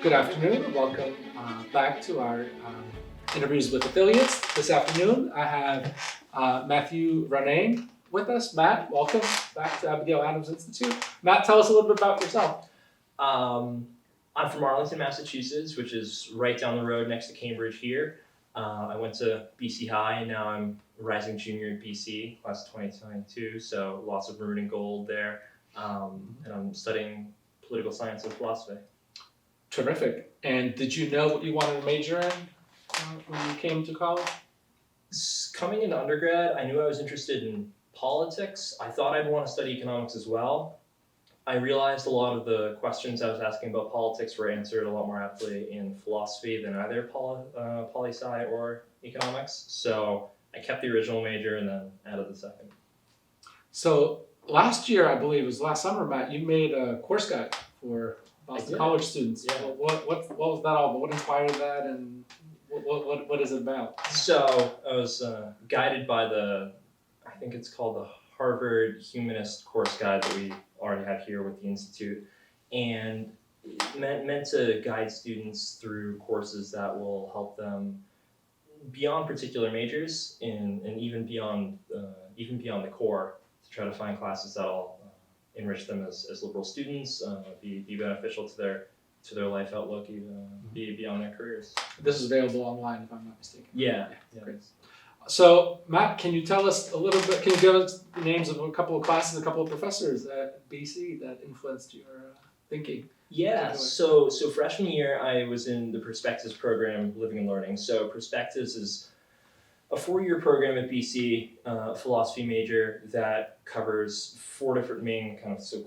Good afternoon and welcome back to our interviews with affiliates. This afternoon I have Matthieu Ronayne with us. Matt, welcome back to Abigail Adams Institute. Matt, tell us a little bit about yourself. I'm from Arlington, Massachusetts, which is right down the road next to Cambridge here. I went to BC High and now I'm a rising junior at BC, class of 2022, so lots of maroon and gold there. And I'm studying political science and philosophy. Terrific. And did you know what you wanted to major in when you came to college? Coming into undergrad, I knew I was interested in politics. I thought I'd want to study economics as well. I realized a lot of the questions I was asking about politics were answered a lot more aptly in philosophy than either poli-sci or economics. So I kept the original major and then added the second. So last year, I believe it was last summer, Matt, you made a course guide for Boston College students. Yeah. What was that all about? What inspired that and what is it about? So I was guided by I think it's called the Harvard Humanist Course guide that we already have here with the Institute, and meant to guide students through courses that will help them beyond particular majors and even beyond the core, to try to find classes that'll enrich them as liberal students, be beneficial to their life outlook, even be beyond their careers. This is available online, if I'm not mistaken. Yeah. Great. So, Matt, can you tell us a little bit? Can you give us the names of a couple of classes, a couple of professors at BC that influenced your thinking? Yeah. So freshman year, I was in the Perspectives program, Living and Learning. So Perspectives is a 4-year program at BC, philosophy major that covers 4 different main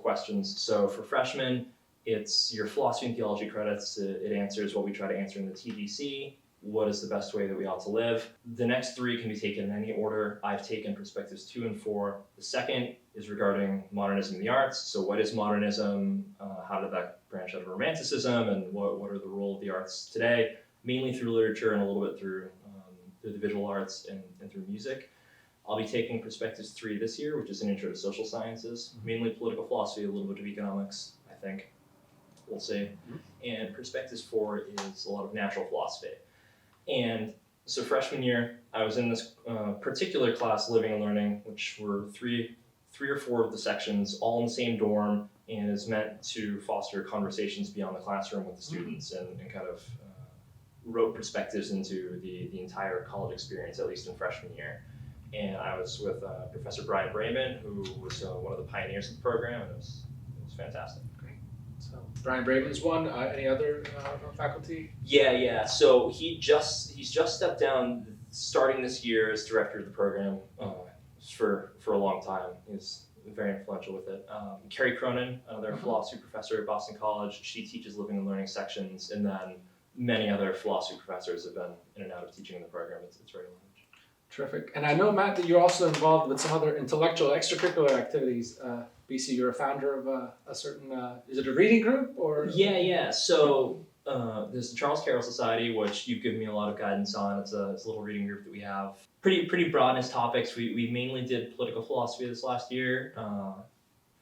questions. So for freshmen, it's your philosophy and theology credits. It answers what we try to answer in the TGC. What is the best way that we ought to live? The next 3 can be taken in any order. I've taken Perspectives 2 and 4. The second is regarding modernism in the arts. So what is modernism? How did that branch out of romanticism? And what are the role of the arts today? Mainly through literature and a little bit through the visual arts and through music. I'll be taking Perspectives 3 this year, which is an intro to social sciences, mainly political philosophy, a little bit of economics, I think. We'll see. And Perspectives 4 is a lot of natural philosophy. And so freshman year, I was in this particular class, Living and Learning, which were three or four of the sections, all in the same dorm, and is meant to foster conversations beyond the classroom with the students and kind of wrote perspectives into the entire college experience, at least in freshman year. And I was with Professor Brian Brayman, who was one of the pioneers of the program, and it was fantastic. Great. So Brian Brayman's one. Any other faculty? Yeah. So he's just stepped down, starting this year as director of the program for a long time. He's very influential with it. Carrie Cronin, another philosophy professor at Boston College, she teaches Living and Learning sections, and then many other philosophy professors have been in and out of teaching in the program. It's very large. Terrific. And I know, Matt, that you're also involved with some other intellectual extracurricular activities. BC, you're a founder of a certain, is it a reading group or? Yeah. So there's the Charles Carroll Society, which you've given me a lot of guidance on. It's a little reading group that we have. Pretty broad in its topics. We mainly did political philosophy this last year.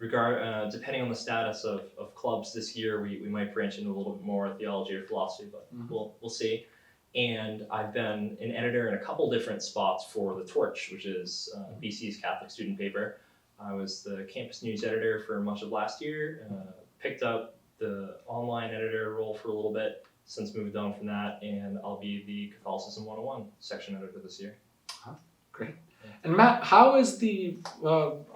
Depending on the status of clubs this year, we might branch into a little bit more theology or philosophy, but we'll see. And I've been an editor in a couple different spots for The Torch, which is BC's Catholic student paper. I was the campus news editor for much of last year, picked up the online editor role for a little bit, since moved on from that, and I'll be the Catholicism 101 section editor this year. Great. And Matt, how is the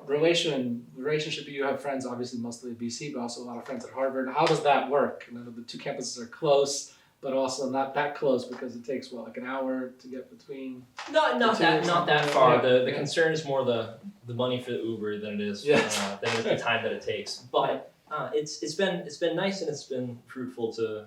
relationship? You have friends, obviously mostly at BC, but also a lot of friends at Harvard. How does that work? The 2 campuses are close, but also not that close because it takes like an hour to get between. Not that far. The concern is more the money for the Uber than it is the time that it takes. But it's been nice, and it's been fruitful to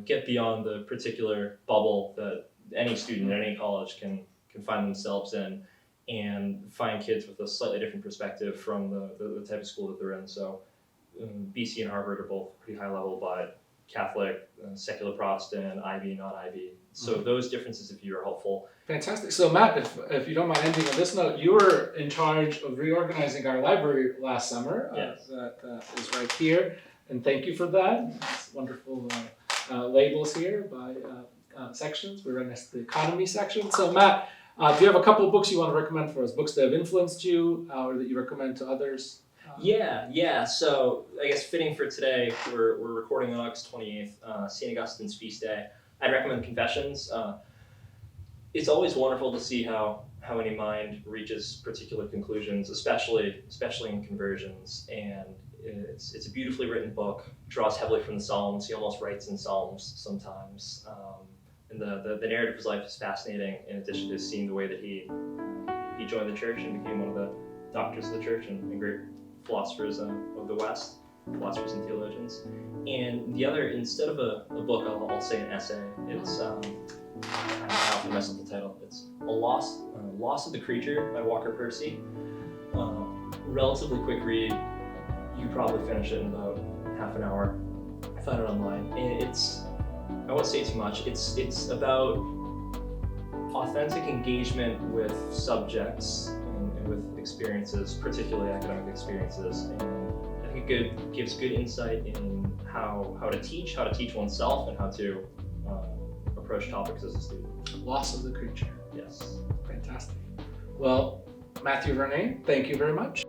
get beyond the particular bubble that any student at any college can find themselves in, and find kids with a slightly different perspective from the type of school that they're in. So BC and Harvard are both pretty high level, but Catholic, secular Protestant, IB, non-IB. So those differences of view are helpful. Fantastic. So Matt, if you don't mind ending on this note, you were in charge of reorganizing our library last summer. Yes. That is right here. And thank you for that. It's wonderful labels here by sections. We're in the economy section. So Matt, do you have a couple of books you want to recommend for us? Books that have influenced you or that you recommend to others? Yeah. So I guess fitting for today, we're recording on August 28th, St. Augustine's feast day. I'd recommend Confessions. It's always wonderful to see how any mind reaches particular conclusions, especially in conversions. And it's a beautifully written book. Draws heavily from the Psalms. He almost writes in Psalms sometimes. And the narrative of his life is fascinating. In addition to seeing the way that he joined the church and became one of the doctors of the church and great philosophers of the West, philosophers and theologians. And the other, instead of a book, I'll say an essay. It's I have to mess up the title. It's Loss of the Creature by Walker Percy. Relatively quick read. You probably finish it in about half an hour. I found it online, and I won't say too much. It's about authentic engagement with subjects and with experiences, particularly academic experiences. And I think it gives good insight in how to teach oneself, and how to approach topics as a student. Loss of the Creature. Yes. Fantastic. Well, Matthieu Ronayne, thank you very much.